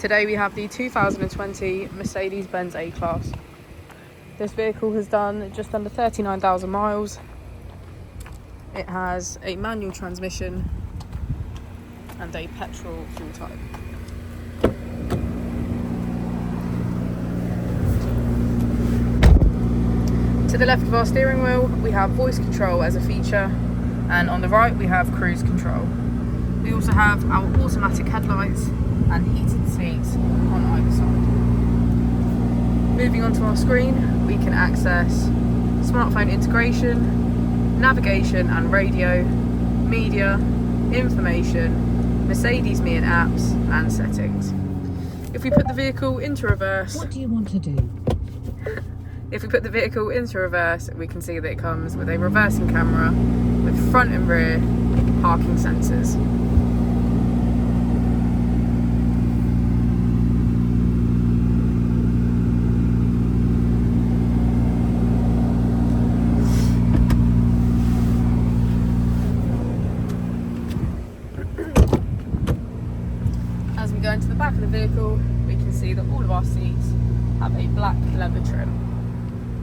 Today we have the 2020 Mercedes-Benz A-Class. This vehicle has done just under 39,000 miles. It has a manual transmission and a petrol fuel type. To the left of our steering wheel we have voice control as a feature, and on the right we have cruise control. We also have our automatic headlights and heated seats on either side. Moving onto our screen, we can access smartphone integration, navigation and radio, media, information, Mercedes Me and apps, and settings. If we put the vehicle into reverse, what do you want to do? If we put the vehicle into reverse, we can see that it comes with a reversing camera with front and rear parking sensors. As we go into the back of the vehicle, we can see that all of our seats have a black leather trim.